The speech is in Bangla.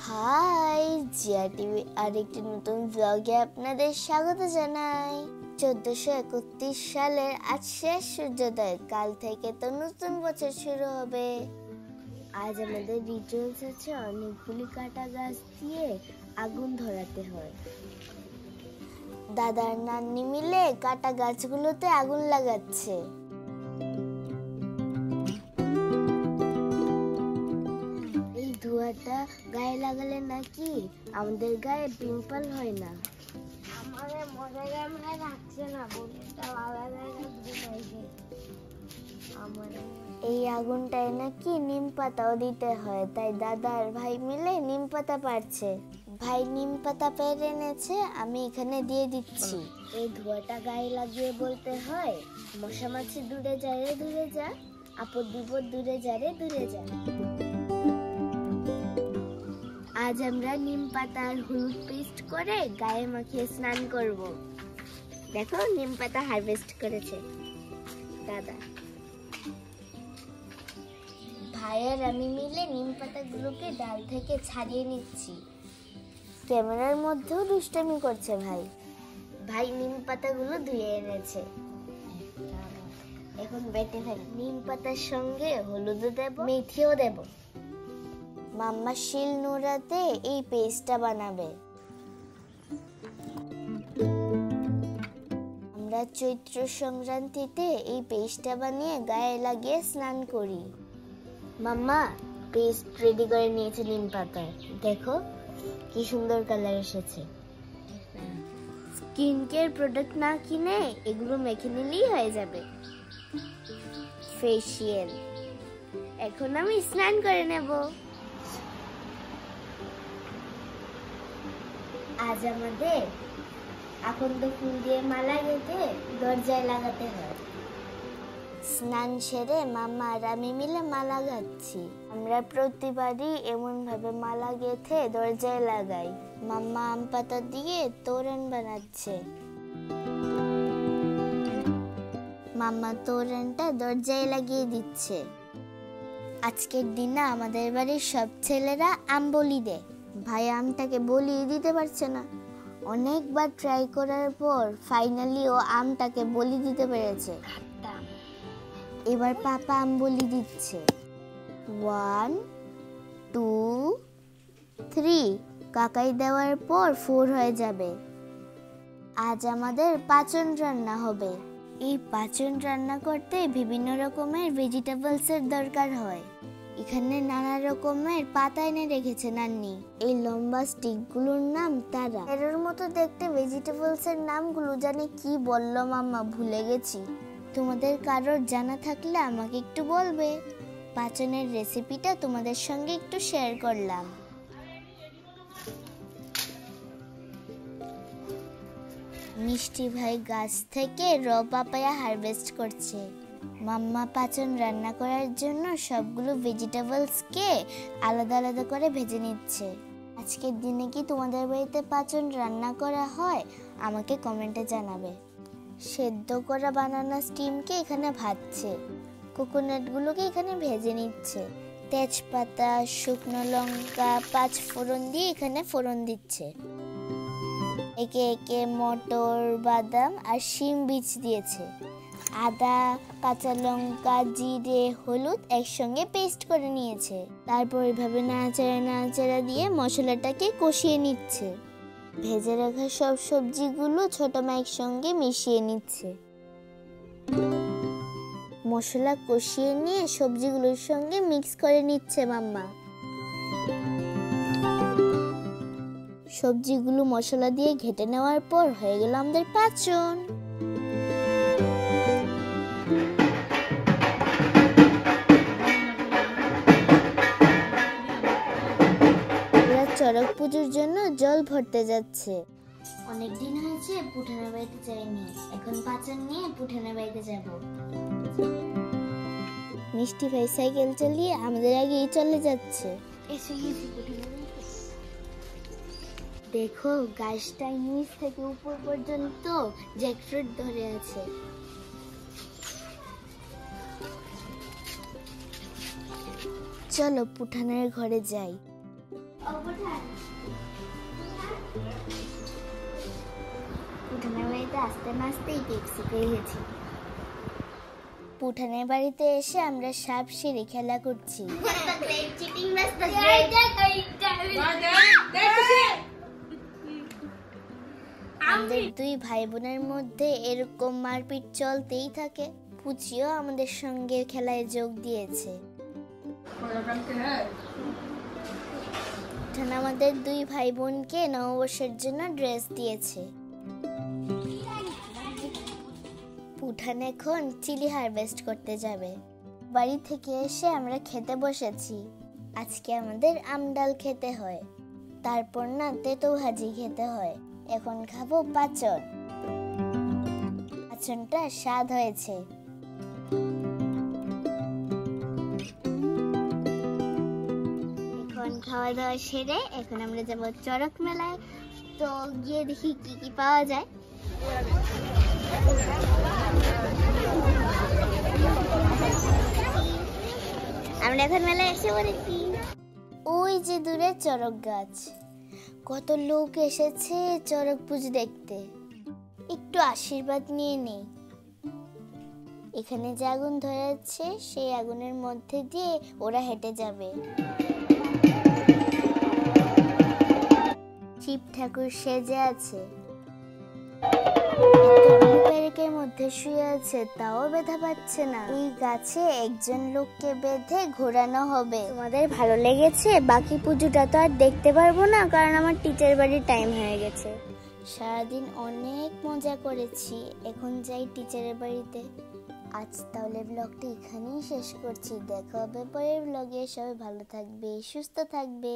হাই, জিয়া টিভি আরেকটি নতুন ব্লগে আপনাদের স্বাগত জানাই। 1431 সালের আজ শেষ সূর্যোদয়, কাল থেকে তো নতুন বছর শুরু হবে। আজ আমাদের রিচুয়ালস আছে, অনেকগুলি কাটা গাছ দিয়ে আগুন ধরাতে হয়। দাদার নান্নি মিলে কাটা গাছগুলোতে আগুন লাগাচ্ছে। এই ধোঁয়াটা গায়ে লাগালে নাকি আমাদের গায়ে পিম্পল হয় না। আমাদের মজার গায়ে রাখছে না, এই আগুনটায় নাকি নিম পাতাও দিতে হয়, তাই দাদা আর ভাই মিলে নিম পাতা পাড়ছে। ভাই নিম পাতা পেরে এনেছে, আমি এখানে দিয়ে দিচ্ছি। এই ধোঁয়াটা গায়ে লাগিয়ে বলতে হয়, মশা মাছি দূরে যা রে দূরে যা, আপদ বিপদ দূরে যা রে দূরে যা। আজ আমরা নিম পাতা আর হলুদ পেস্ট করে গায়ে মাখিয়ে স্নান করব। দেখো, নিম পাতা হারভেস্ট করেছে দাদা। ভাই আর আমি মিলে নিম পাতাগুলোকে ডাল থেকে ছাড়িয়ে নিচ্ছি। ক্যামেরার মধ্যেও দুষ্টামি করছে ভাই। ভাই নিম পাতাগুলো ধুয়ে এনেছে, এখন বেটে ফেলি। নিম পাতার সঙ্গে হলুদও দেব, মেথিও দেব। মাম্মা শিল নোড়াতে এই পেস্টটা বানাবে। আমরা চৈত্র সংক্রান্তিতে এই পেস্টটা বানিয়ে গায়ে লাগিয়ে স্নান করি। মাম্মা পেস্ট রেডি করে নিয়েছে নিম পাতায়, দেখো কি সুন্দর কালার এসেছে। স্কিন কেয়ার প্রোডাক্ট না কিনে এগুলো মেখে নিলেই হয়ে যাবে। ফেসিয়াল। এখন আমি স্নান করে নেব। আজ আমাদের আকন্দ ফুল দিয়ে মালা গেঁথে দরজায় লাগাতে হয়। স্নান সেরে মাম্মা আর আমি মিলে মালা গাঁথছি। আমরা প্রতিবারই এমন ভাবে মালা গেঁথে দরজায় লাগাই। মাম্মা আম পাতা দিয়ে তোরণ বানাচ্ছে। মাম্মা তোরণটা দরজায় লাগিয়ে দিচ্ছে। আজকের দিনে আমাদের বাড়ির সব ছেলেরা আম বলি দেয়। ভাই আমটাকে বলিয়ে দিতে পারছে না। অনেকবার ট্রাই করার পর ফাইনালি ও আমটাকে বলি দিতে পেরেছে। এবার পাপা আম বলি দিচ্ছে। 1 2 3 কাকাই দেওয়ার পর 4 হয়ে যাবে। আজ আমাদের পাঁচন রান্না হবে। এই পাঁচন রান্না করতে বিভিন্ন রকমের ভেজিটেবলসের দরকার হয়। এখানে নানা রকমের পাতা এনে রেখেছে নান্নি। এই লম্বা স্টিকগুলোর নাম তারা। এর মতো দেখতে ভেজিটেবলসের নামগুলো জানি কি বললো মাম্মা, ভুলে গেছি। তোমাদের কারোর জানা থাকলে আমাকে একটু বলবে। পাঁচনের রেসিপিটা তোমাদের সঙ্গে একটু শেয়ার করলাম। মিষ্টি ভাই গাছ থেকে র পাপায়া হারভেস্ট করছে। মাম্মা পাঁচন রান্না করার জন্য সবগুলো ভেজিটেবলসকে আলাদা আলাদা করে ভেজে নিচ্ছে। আজকের দিনে কি তোমাদের বাড়িতে পাঁচন রান্না করা হয়? আমাকে কমেন্টে জানাবে। সেদ্ধ করা বানানা স্টিমকে এখানে ভাজছে। কোকোনাটগুলোকে এখানে ভেজে নিচ্ছে। তেজপাতা, শুকনো লঙ্কা, 5 ফোড়ন দিয়ে এখানে ফোড়ন দিচ্ছে। একে একে মটর, বাদাম আর শিম বীজ দিয়েছে। আদা, কাঁচা লঙ্কা, জিরে, হলুদ একসঙ্গে পেস্ট করে নিয়েছে। তারপর এভাবে নাড়াচাড়া দিয়ে মশলাটাকে কষিয়ে নিচ্ছে। ভেজে রাখা সব সবজিগুলো ছোট মা একসঙ্গে মিশিয়ে নিচ্ছে। মশলা কষিয়ে নিয়ে সবজিগুলোর সঙ্গে মিক্স করে নিচ্ছে মাম্মা। সবজিগুলো মশলা দিয়ে ঘেটে নেওয়ার পর হয়ে গেল আমাদের পাঁচন। চড়ক পুজোর জন্য জল ভরতে যাচ্ছে। অনেকদিন হয়েছে পুঠানের বাড়িতে যাইনি, এখন পাঁচন নিয়ে পুঠানের বাড়িতে যাব। মিষ্টি ভাই সাইকেল চালিয়ে আমাদের আগেই চলে যাচ্ছে। দেখো, গাছটা নিচ থেকে উপর পর্যন্ত জ্যাকফ্রুট ধরে আছে। চলো পুঠানের ঘরে যাই। উঠানের বাড়িতে আসতে না আসতেই পেপসি পেয়ে গেছি। পুঠানের বাড়িতে এসে আমরা সাপ সিঁড়ি খেলা করছি। আমাদের দুই ভাই বোনের মধ্যে এরকম মারপিট চলতেই থাকে। পুচিও আমাদের সঙ্গে খেলায় যোগ দিয়েছে। পুঠান আমাদের দুই ভাই বোনকে নববর্ষের জন্য ড্রেস দিয়েছে। পুঠান এখন চিলি হারভেস্ট করতে যাবে। বাড়ি থেকে এসে আমরা খেতে বসেছি। আজকে আমাদের আমডাল খেতে হয়, তারপর না তেতো ভাজি খেতে হয়। এখন খাবো পাঁচন। পাঁচনটা স্বাদ হয়েছে। এখন খাওয়া দাওয়া সেরে এখন আমরা যাব চড়ক মেলায়। তো গিয়ে দেখি কি কি পাওয়া যায়। আমরা এখন মেলায় এসে পড়েছি। ওই যে দূরে চড়ক গাছ, কত লোক এসেছে চড়ক পুজো দেখতে। একটু আশীর্বাদ নিয়ে নেই। এখানে যে আগুন ধরেছে সেই আগুনের মধ্যে দিয়ে ওরা হেঁটে যাবে। শিব ঠাকুর সেজে আছে, ব্যারিকের মধ্যে শুয়ে আছে, তাও ব্যথা পাচ্ছে না। এই গাছে একজন লোককে বেঁধে ঘোরানো হবে। তোমাদের ভালো লেগেছে? বাকি পুজোটা তো আর দেখতে পারবো না, কারণ আমার টিচার বাড়ির টাইম হয়ে গেছে। সারাদিন অনেক মজা করেছি, এখন যাই টিচারের বাড়িতে। আজ তাহলে ব্লগটি এখানেই শেষ করছি। দেখা হবে পরের ব্লগে। সবাই ভালো থাকবে, সুস্থ থাকবে।